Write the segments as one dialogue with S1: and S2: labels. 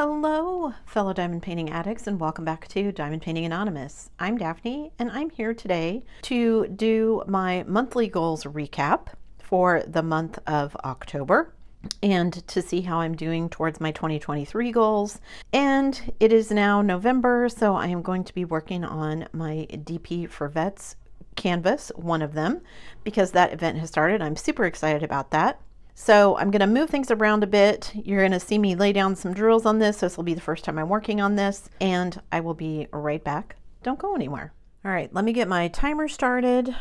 S1: Hello, fellow diamond painting addicts, and welcome back to Diamond Painting Anonymous. I'm Daphne, and I'm here today to do my monthly goals recap for the month of October and to see how I'm doing towards my 2023 goals. And it is now November, so I am going to be working on my DP for Vets canvas, one of them, because that event has started. I'm super excited about that. So I'm going to move things around a bit. You're going to see me lay down some drills on this. This will be the first time I'm working on this, and I will be right back. Don't go anywhere. All right, let me get my timer started.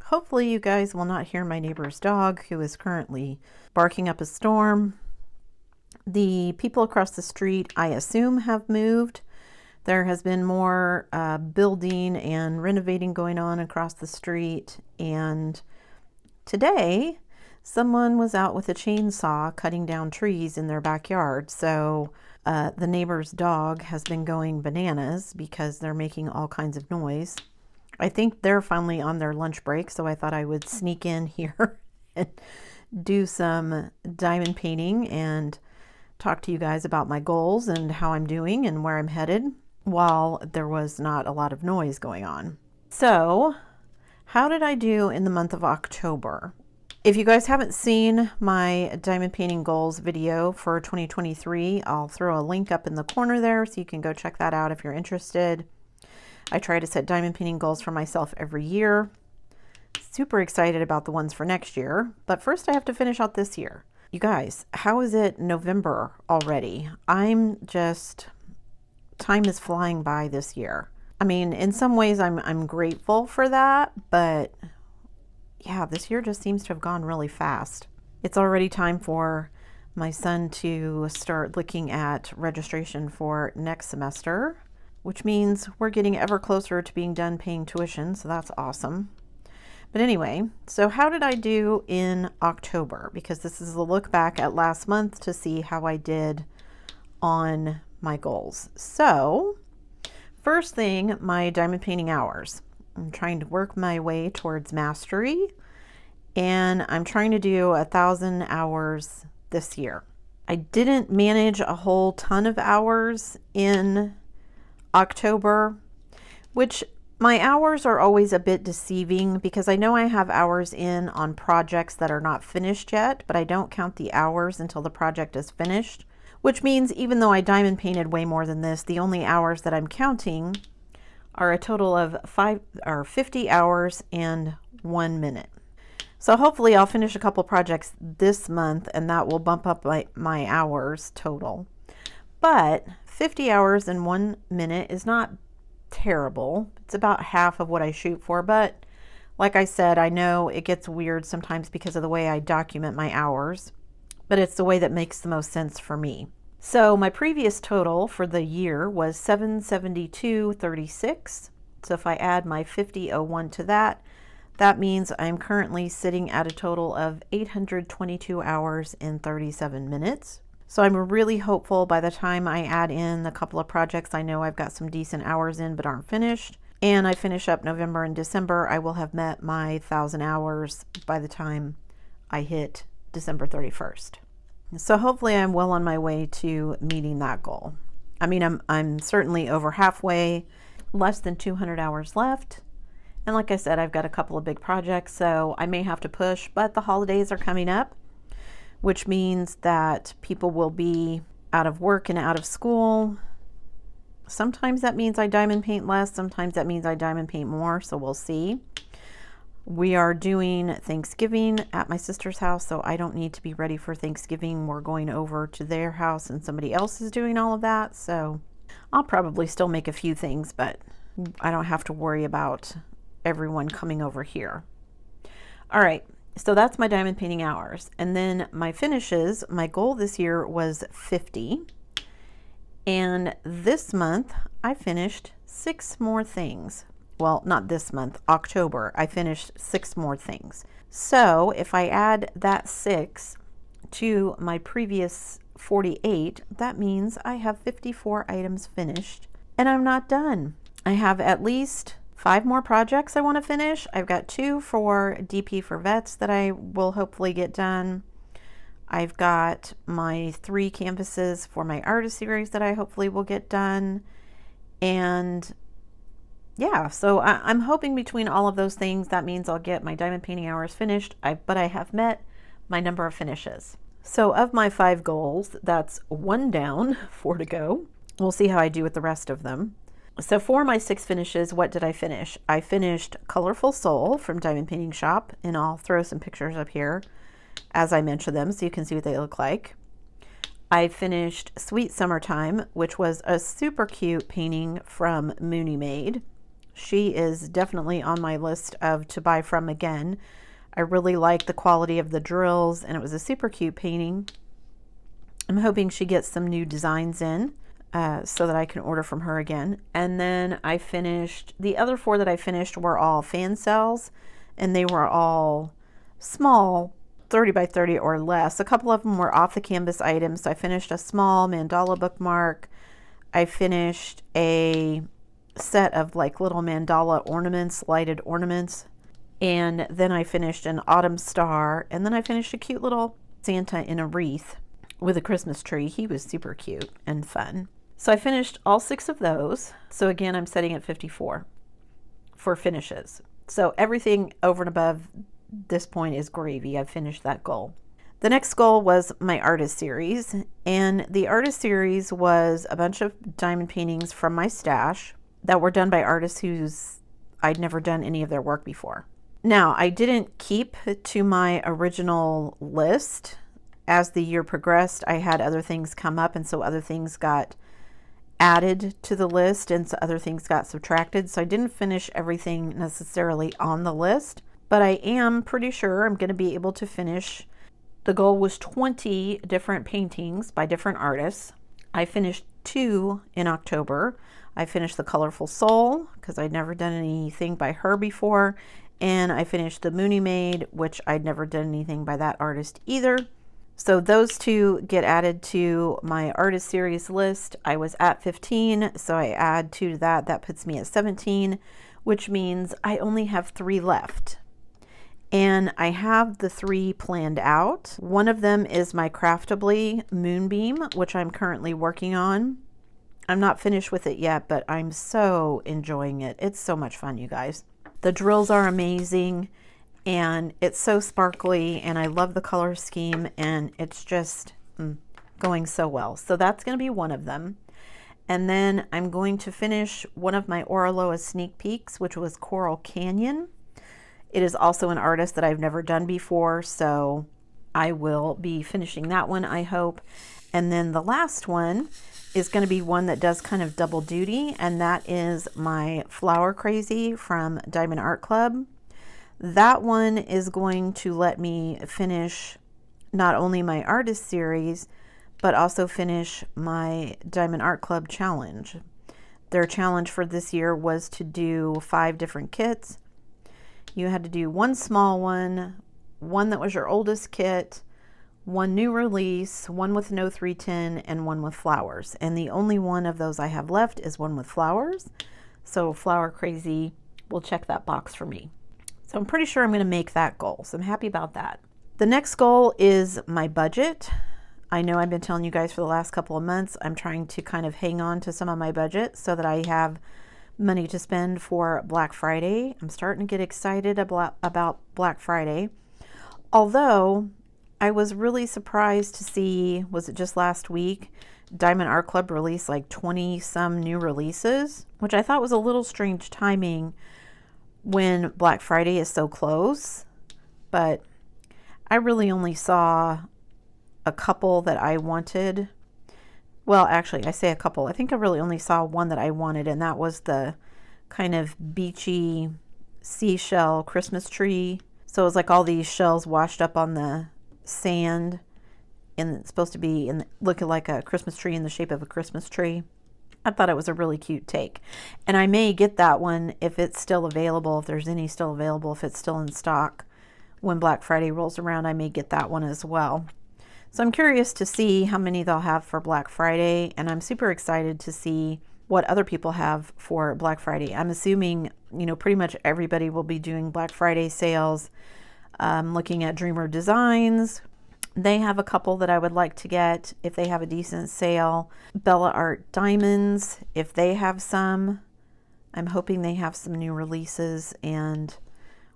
S1: Hopefully you guys will not hear my neighbor's dog, who is currently barking up a storm. The people across the street, I assume, have moved. There has been more building and renovating going on across the street, and today someone was out with a chainsaw cutting down trees in their backyard. So the neighbor's dog has been going bananas because they're making all kinds of noise. I think they're finally on their lunch break, so I thought I would sneak in here and do some diamond painting and talk to you guys about my goals and how I'm doing and where I'm headed while there was not a lot of noise going on. So, how did I do in the month of October? If you guys haven't seen my diamond painting goals video for 2023, I'll throw a link up in the corner there so you can go check that out if you're interested. I try to set diamond painting goals for myself every year. Super excited about the ones for next year, but first I have to finish out this year. You guys, how is it November already? Time is flying by this year. I mean, in some ways I'm grateful for that, but yeah, this year just seems to have gone really fast. It's already time for my son to start looking at registration for next semester, which means we're getting ever closer to being done paying tuition, so that's awesome. But anyway, so how did I do in October? Because this is a look back at last month to see how I did on my goals. So, first thing, my diamond painting hours. I'm trying to work my way towards mastery, and I'm trying to do 1,000 hours this year. I didn't manage a whole ton of hours in October, which my hours are always a bit deceiving because I know I have hours in on projects that are not finished yet, but I don't count the hours until the project is finished, which means even though I diamond painted way more than this, the only hours that I'm counting are a total of 50 hours and 1 minute. So hopefully I'll finish a couple projects this month and that will bump up my hours total. But 50 hours and 1 minute is not terrible. It's about half of what I shoot for, but like I said, I know it gets weird sometimes because of the way I document my hours, but it's the way that makes the most sense for me. So my previous total for the year was 772.36. So if I add my 50.01 to that, that means I'm currently sitting at a total of 822 hours and 37 minutes. So I'm really hopeful by the time I add in a couple of projects I know I've got some decent hours in but aren't finished, and I finish up November and December, I will have met my 1,000 hours by the time I hit December 31st. So hopefully I'm well on my way to meeting that goal. I mean, I'm certainly over halfway, less than 200 hours left. And like I said, I've got a couple of big projects, so I may have to push, but the holidays are coming up, which means that people will be out of work and out of school. Sometimes that means I diamond paint less, sometimes that means I diamond paint more, so we'll see. We are doing Thanksgiving at my sister's house, so I don't need to be ready for Thanksgiving. We're going over to their house and somebody else is doing all of that, so I'll probably still make a few things, but I don't have to worry about everyone coming over here. All right, so that's my diamond painting hours. And then my finishes, my goal this year was 50. And this month I finished 6 more things. Well, not this month, October, I finished 6 more things. So if I add that 6 to my previous 48, that means I have 54 items finished and I'm not done. I have at least 5 more projects I want to finish. I've got 2 for DP for Vets that I will hopefully get done. I've got my 3 canvases for my artist series that I hopefully will get done. And yeah, so I'm hoping between all of those things, that means I'll get my diamond painting hours finished. But I have met my number of finishes. So of my 5 goals, that's 1 down, 4 to go. We'll see how I do with the rest of them. So for my 6 finishes, what did I finish? I finished Colorful Soul from Diamond Painting Shop, and I'll throw some pictures up here as I mention them so you can see what they look like. I finished Sweet Summertime, which was a super cute painting from Mooney Made. She is definitely on my list of to buy from again. I really like the quality of the drills, and it was a super cute painting. I'm hoping she gets some new designs in so that I can order from her again. And then I finished, the other 4 that I finished were all fan cells, and they were all small, 30 by 30 or less. A couple of them were off the canvas items. So I finished a small mandala bookmark. I finished a set of like little mandala ornaments, lighted ornaments. And then I finished an autumn star. And then I finished a cute little Santa in a wreath with a Christmas tree. He was super cute and fun. So I finished all 6 of those. So again, I'm setting at 54 for finishes. So everything over and above this point is gravy. I've finished that goal. The next goal was my artist series, and the artist series was a bunch of diamond paintings from my stash that were done by artists whose I'd never done any of their work before. Now, I didn't keep to my original list. As the year progressed, I had other things come up, and so other things got added to the list and so other things got subtracted. So I didn't finish everything necessarily on the list, but I am pretty sure I'm going to be able to finish. The goal was 20 different paintings by different artists. I finished 2 in October. I finished the Colorful Soul because I'd never done anything by her before, and I finished the Mooney Made, which I'd never done anything by that artist either. So those 2 get added to my artist series list. I was at 15, so I add 2 to that. That puts me at 17, which means I only have 3 left. And I have the 3 planned out. One of them is my Craftably Moonbeam, which I'm currently working on. I'm not finished with it yet, but I'm so enjoying it. It's so much fun, you guys. The drills are amazing, and it's so sparkly, and I love the color scheme, and it's just going so well. So that's going to be one of them. And then I'm going to finish one of my Oraloa sneak peeks, which was Coral Canyon. It is also an artist that I've never done before, so I will be finishing that one, I hope. And then the last one is going to be one that does kind of double duty, and that is my Flower Crazy from Diamond Art Club. That one is going to let me finish not only my artist series, but also finish my Diamond Art Club challenge. Their challenge for this year was to do 5 different kits. You had to do 1 small one that was your oldest kit, 1 new release, 1 with no 310, and 1 with flowers. And the only one of those I have left is 1 with flowers. So Flower Crazy will check that box for me. So I'm pretty sure I'm going to make that goal. So I'm happy about that. The next goal is my budget. I know I've been telling you guys for the last couple of months, I'm trying to kind of hang on to some of my budget so that I have money to spend for Black Friday. I'm starting to get excited about Black Friday. Although I was really surprised to see, was it just last week, Diamond Art Club released like 20 some new releases, which I thought was a little strange timing when Black Friday is so close. But I really only saw a couple that I wanted. Well, actually, I say a couple. I think I really only saw one that I wanted, and that was the kind of beachy seashell Christmas tree. So it was like all these shells washed up on the sand, and it's supposed to be looking like a Christmas tree in the shape of a Christmas tree. I thought it was a really cute take. And I may get that one if it's still available, if there's any still available, if it's still in stock. When Black Friday rolls around, I may get that one as well. So I'm curious to see how many they'll have for Black Friday, and I'm super excited to see what other people have for Black Friday. I'm assuming, pretty much everybody will be doing Black Friday sales. Looking at Dreamer Designs, They have a couple that I would like to get if they have a decent sale. Bella Art Diamonds, if they have some. I'm hoping they have some new releases and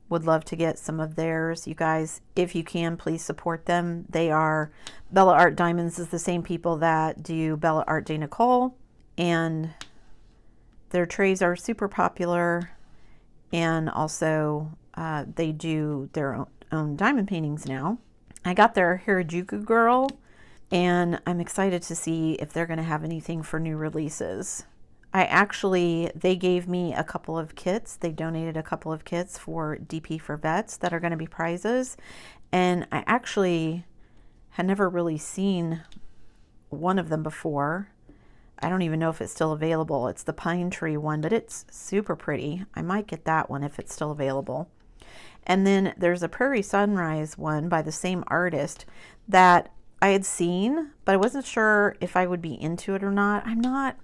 S1: would love to get some of theirs. You guys, if you can, please support them. They are, Bella Art Diamonds is the same people that do Bella Art de Nicole, and their trays are super popular, and also they do their own diamond paintings now. I got their Harajuku Girl, and I'm excited to see if they're going to have anything for new releases. They gave me a couple of kits. They donated a couple of kits for DP for Vets that are going to be prizes. And I actually had never really seen one of them before. I don't even know if it's still available. It's the pine tree one, but it's super pretty. I might get that one if it's still available. And then there's a Prairie Sunrise one by the same artist that I had seen, but I wasn't sure if I would be into it or not. I'm not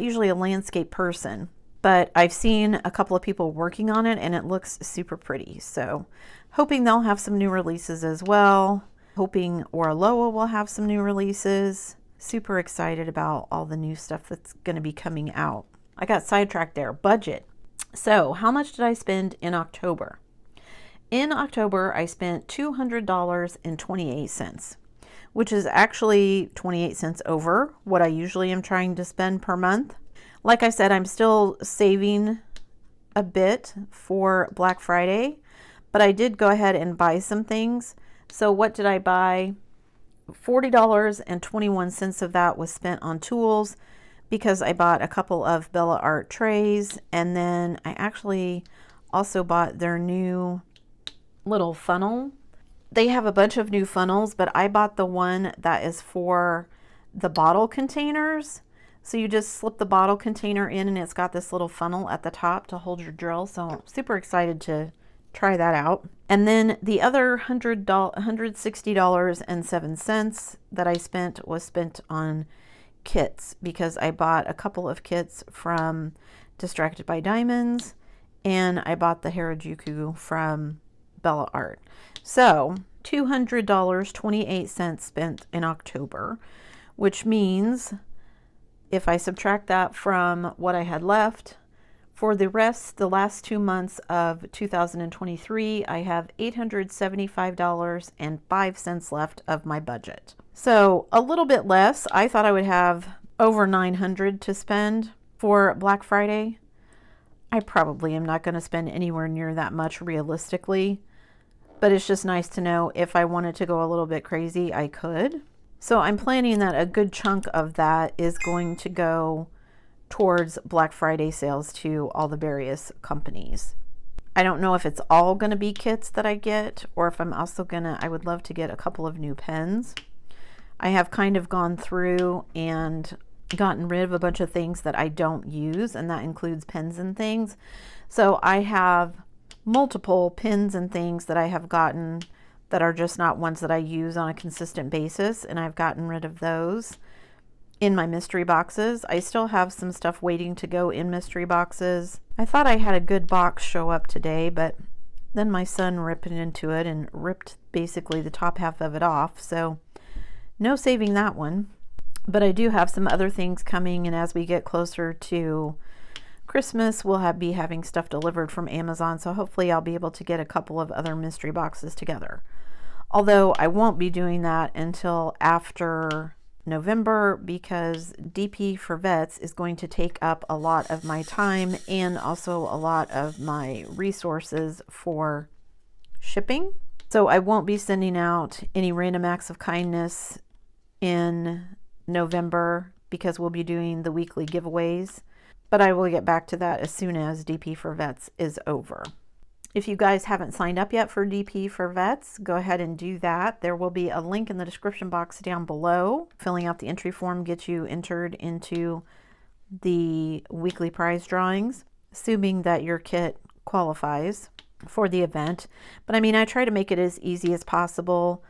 S1: usually a landscape person, but I've seen a couple of people working on it and it looks super pretty. So hoping they'll have some new releases as well. Hoping Oraloa will have some new releases. Super excited about all the new stuff that's going to be coming out. I got sidetracked there. Budget. So how much did I spend in October? In October, I spent $200.28, which is actually 28 cents over what I usually am trying to spend per month. Like I said, I'm still saving a bit for Black Friday, but I did go ahead and buy some things. So what did I buy? $40.21 of that was spent on tools because I bought a couple of Bella Art trays, and then I actually also bought their new little funnel. They have a bunch of new funnels, but I bought the one that is for the bottle containers. So you just slip the bottle container in and it's got this little funnel at the top to hold your drill. So I'm super excited to try that out. And then the other $160.07 that I spent was spent on kits because I bought a couple of kits from Distracted by Diamonds, and I bought the Harajuku from Bella Art. So $200.28 spent in October, which means if I subtract that from what I had left, for the last 2 months of 2023, I have $875.05 left of my budget. So a little bit less. I thought I would have over $900 to spend for Black Friday. I probably am not going to spend anywhere near that much realistically, but it's just nice to know if I wanted to go a little bit crazy, I could. So I'm planning that a good chunk of that is going to go towards Black Friday sales to all the various companies. I don't know if it's all going to be kits that I get, or if I'm also I would love to get a couple of new pens. I have kind of gone through and gotten rid of a bunch of things that I don't use, and that includes pens and things. So I have multiple pens and things that I have gotten that are just not ones that I use on a consistent basis, and I've gotten rid of those in my mystery boxes. I still have some stuff waiting to go in mystery boxes. I thought I had a good box show up today, but then my son ripped into it and ripped basically the top half of it off, so no saving that one. But I do have some other things coming, and as we get closer to Christmas, we'll be having stuff delivered from Amazon, so hopefully I'll be able to get a couple of other mystery boxes together. Although I won't be doing that until after November, because DP for Vets is going to take up a lot of my time and also a lot of my resources for shipping. So I won't be sending out any random acts of kindness in November because we'll be doing the weekly giveaways, but I will get back to that as soon as DP for Vets is over. If you guys haven't signed up yet for DP for Vets, go ahead and do that. There will be a link in the description box down below. Filling out the entry form gets you entered into the weekly prize drawings, assuming that your kit qualifies for the event. But I mean, I try to make it as easy as possible.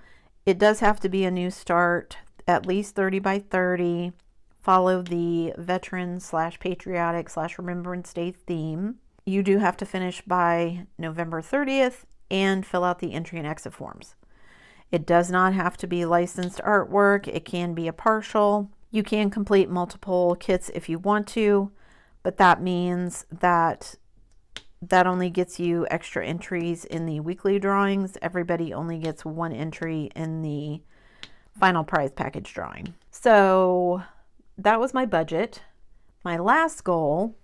S1: It does have to be a new start, at least 30 by 30. Follow the veteran/patriotic/Remembrance Day theme. You do have to finish by November 30th and fill out the entry and exit forms. It does not have to be licensed artwork. It can be a partial. You can complete multiple kits if you want to, but that means that only gets you extra entries in the weekly drawings. Everybody only gets one entry in the final prize package drawing. So that was my budget. My last goal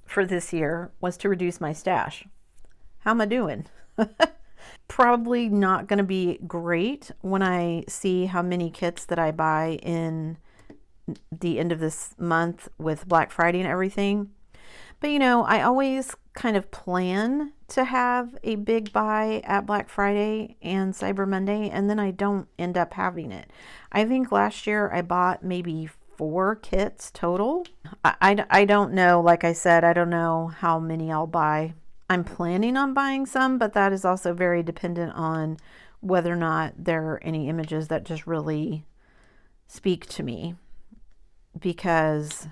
S1: for this year was to reduce my stash. How am I doing? Probably not going to be great when I see how many kits that I buy in the end of this month with Black Friday and everything. But you know, I always kind of plan to have a big buy at Black Friday and Cyber Monday, and then I don't end up having it. I think last year I bought maybe 4 kits total. I don't know, like I said, I don't know how many I'll buy. I'm planning on buying some, but that is also very dependent on whether or not there are any images that just really speak to me, because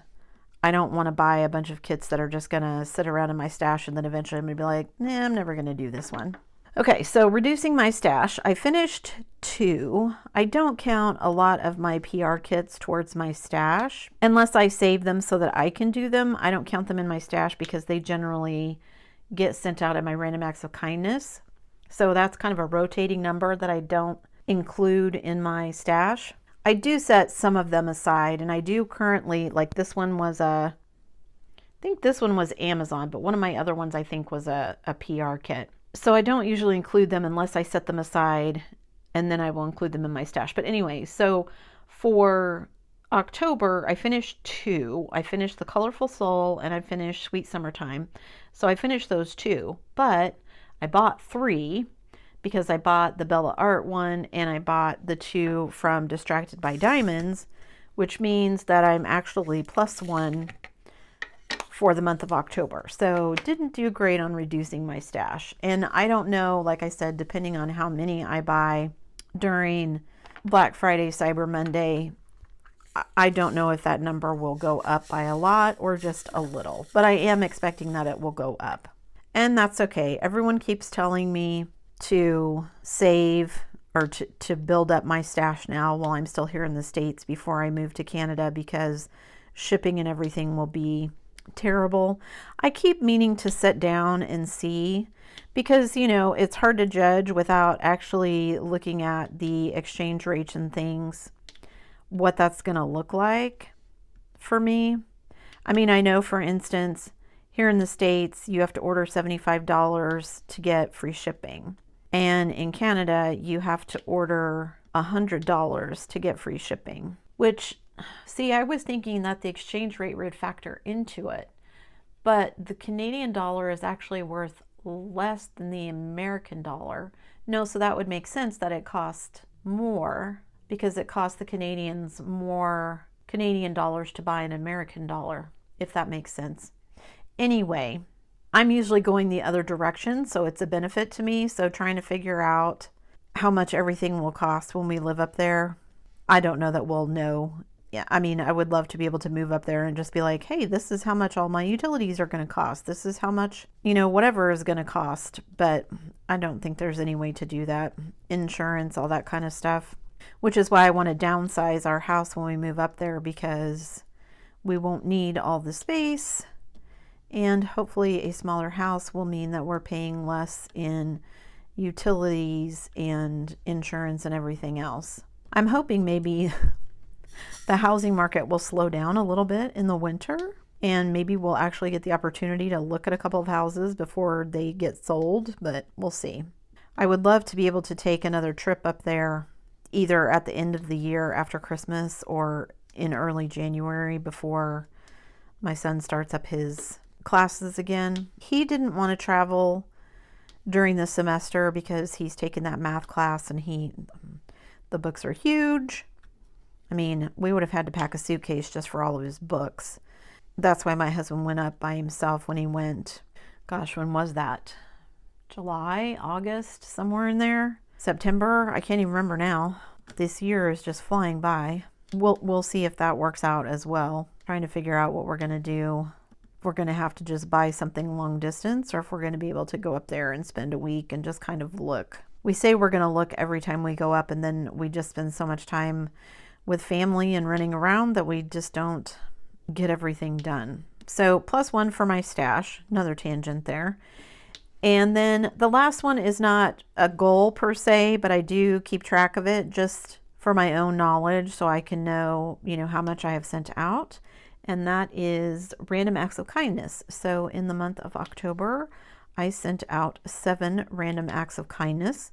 S1: I don't want to buy a bunch of kits that are just going to sit around in my stash and then eventually I'm going to be like, nah, I'm never going to do this one. Okay, so reducing my stash, I finished 2. I don't count a lot of my PR kits towards my stash unless I save them so that I can do them. I don't count them in my stash because they generally get sent out at my random acts of kindness. So that's kind of a rotating number that I don't include in my stash. I do set some of them aside, and I do currently, like this one was I think this one was Amazon, but one of my other ones I think was a PR kit. So I don't usually include them unless I set them aside, and then I will include them in my stash. But anyway, so for October, I finished 2. I finished The Colorful Soul and I finished Sweet Summertime. So I finished those 2, but I bought 3 because I bought the Bella Art one and I bought the 2 from Distracted by Diamonds, which means that I'm actually +1 for the month of October. So didn't do great on reducing my stash. And I don't know, like I said, depending on how many I buy during Black Friday, Cyber Monday, I don't know if that number will go up by a lot or just a little, but I am expecting that it will go up. And that's okay. Everyone keeps telling me to save or to build up my stash now while I'm still here in the States before I move to Canada, because shipping and everything will be terrible. I keep meaning to sit down and see, because you know, it's hard to judge without actually looking at the exchange rates and things, what that's going to look like for me. I mean, I know, for instance, here in the States, you have to order $75 to get free shipping. And in Canada, you have to order $100 to get free shipping. Which, see, I was thinking that the exchange rate would factor into it. But the Canadian dollar is actually worth less than the American dollar. No, so that would make sense that it cost more, because it costs the Canadians more Canadian dollars to buy an American dollar, if that makes sense. Anyway, I'm usually going the other direction, so it's a benefit to me. So trying to figure out how much everything will cost when we live up there, I don't know that we'll know. Yeah, I mean, I would love to be able to move up there and just be like, hey, this is how much all my utilities are going to cost. This is how much, you know, whatever is going to cost. But I don't think there's any way to do that. Insurance, all that kind of stuff. Which is why I want to downsize our house when we move up there, because we won't need all the space. And hopefully a smaller house will mean that we're paying less in utilities and insurance and everything else. I'm hoping maybe the housing market will slow down a little bit in the winter, and maybe we'll actually get the opportunity to look at a couple of houses before they get sold, but we'll see. I would love to be able to take another trip up there, either at the end of the year after Christmas or in early January before my son starts up his classes again. He didn't want to travel during the semester because he's taken that math class and the books are huge. I mean, we would have had to pack a suitcase just for all of his books. That's why my husband went up by himself when he went, gosh, when was that? July, August, somewhere in there. September, I can't even remember now. This year is just flying by. We'll see if that works out as well. Trying to figure out what we're going to do. If we're going to have to just buy something long distance, or if we're going to be able to go up there and spend a week and just kind of look. We say we're going to look every time we go up, and then we just spend so much time with family and running around that we just don't get everything done. So +1 for my stash, another tangent there. And then the last one is not a goal per se, but I do keep track of it just for my own knowledge so I can know, how much I have sent out. And that is random acts of kindness. So in the month of October, I sent out 7 random acts of kindness,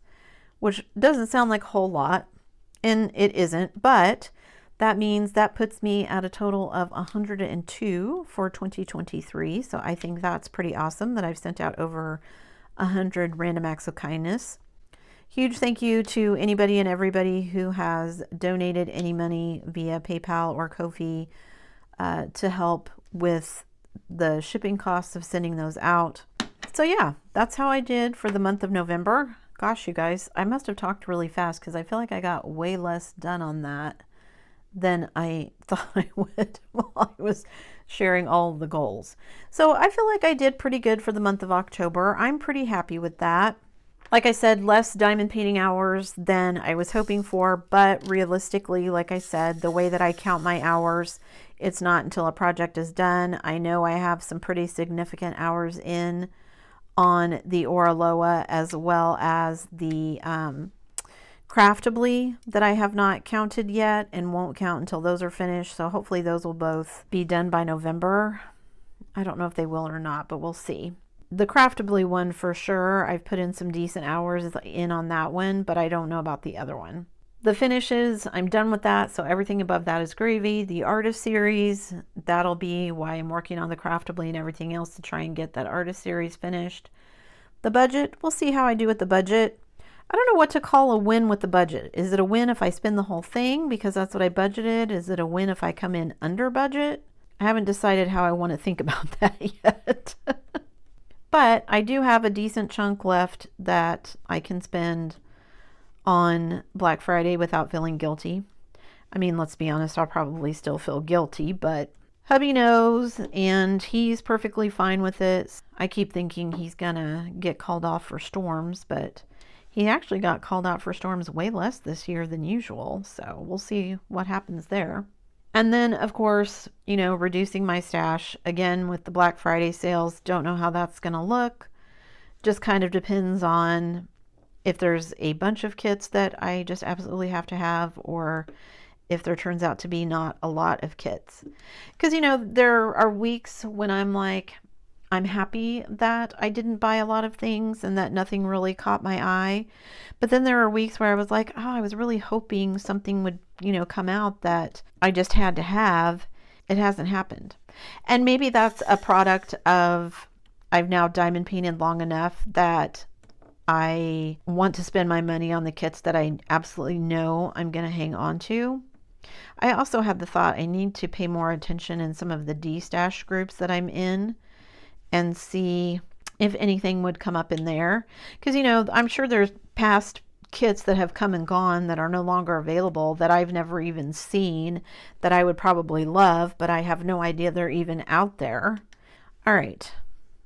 S1: which doesn't sound like a whole lot, and it isn't, but that means that puts me at a total of 102 for 2023. So I think that's pretty awesome that I've sent out over 100 random acts of kindness. Huge thank you to anybody and everybody who has donated any money via PayPal or Ko-fi to help with the shipping costs of sending those out. So yeah, that's how I did for the month of November. Gosh, you guys, I must have talked really fast because I feel like I got way less done on that than I thought I would while I was sharing all of the goals. So I feel like I did pretty good for the month of October. I'm pretty happy with that. Like I said, less diamond painting hours than I was hoping for, but realistically, like I said, the way that I count my hours, it's not until a project is done. I know I have some pretty significant hours in on the Oraloa as well as the Craftably that I have not counted yet and won't count until those are finished. So hopefully those will both be done by November. I don't know if they will or not, but we'll see. The Craftably one for sure, I've put in some decent hours in on that one, but I don't know about the other one. The finishes, I'm done with that, so everything above that is gravy. The artist series, that'll be why I'm working on the Craftably and everything else to try and get that artist series finished. The budget, we'll see how I do with the budget. I don't know what to call a win with the budget. Is it a win if I spend the whole thing because that's what I budgeted? Is it a win if I come in under budget? I haven't decided how I want to think about that yet. But I do have a decent chunk left that I can spend on Black Friday without feeling guilty. I mean, let's be honest, I'll probably still feel guilty, but hubby knows and he's perfectly fine with it. I keep thinking he's gonna get called off for storms, but he actually got called out for storms way less this year than usual, so we'll see what happens there. And then, of course, reducing my stash, again, with the Black Friday sales, don't know how that's going to look. Just kind of depends on if there's a bunch of kits that I just absolutely have to have, or if there turns out to be not a lot of kits. Because, there are weeks when I'm like, I'm happy that I didn't buy a lot of things and that nothing really caught my eye. But then there are weeks where I was like, I was really hoping something would, come out that I just had to have. It hasn't happened. And maybe that's a product of I've now diamond painted long enough that I want to spend my money on the kits that I absolutely know I'm going to hang on to. I also had the thought I need to pay more attention in some of the D-stash groups that I'm in and see if anything would come up in there. Because, I'm sure there's past kits that have come and gone that are no longer available that I've never even seen that I would probably love, but I have no idea they're even out there. All right.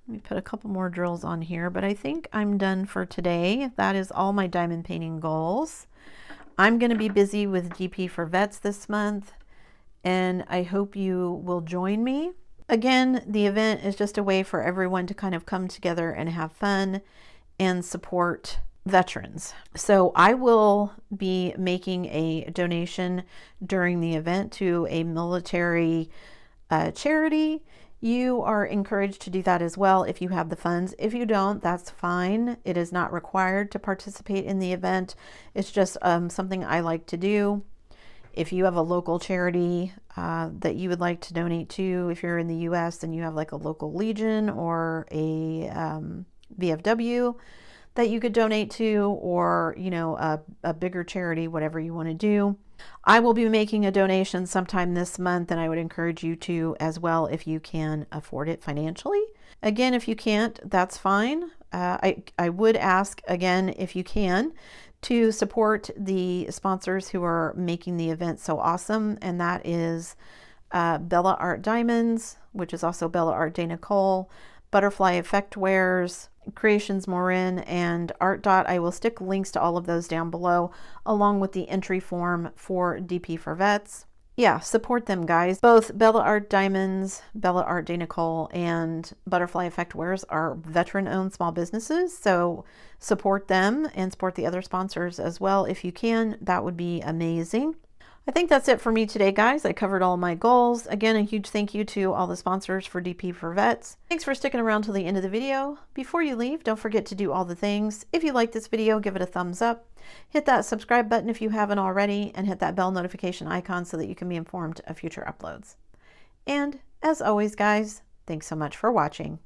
S1: Let me put a couple more drills on here, but I think I'm done for today. That is all my diamond painting goals. I'm going to be busy with DP for Vets this month, and I hope you will join me. Again, the event is just a way for everyone to kind of come together and have fun and support veterans. So I will be making a donation during the event to a military charity. You are encouraged to do that as well if you have the funds. If you don't, that's fine. It is not required to participate in the event. It's just something I like to do. If you have a local charity that you would like to donate to, if you're in the US and you have like a local Legion or a VFW that you could donate to, or a bigger charity, whatever you want to do. I will be making a donation sometime this month, and I would encourage you to as well if you can afford it financially. Again, if you can't, that's fine. I would ask again, if you can, to support the sponsors who are making the event so awesome, and that is Bella Art Diamonds, which is also Bella Art Dana Cole, Butterfly Effect Wares, Creations Marin, and Art Dot. I will stick links to all of those down below, along with the entry form for DP for Vets. Yeah, support them, guys. Both Bella Art Diamonds, Bella Art de Nicole, and Butterfly Effect Wares are veteran-owned small businesses, so support them and support the other sponsors as well if you can. That would be amazing. I think that's it for me today, guys. I covered all my goals. Again, a huge thank you to all the sponsors for DP for Vets. Thanks for sticking around till the end of the video. Before you leave, don't forget to do all the things. If you like this video, give it a thumbs up. Hit that subscribe button if you haven't already, and hit that bell notification icon so that you can be informed of future uploads. And as always, guys, thanks so much for watching.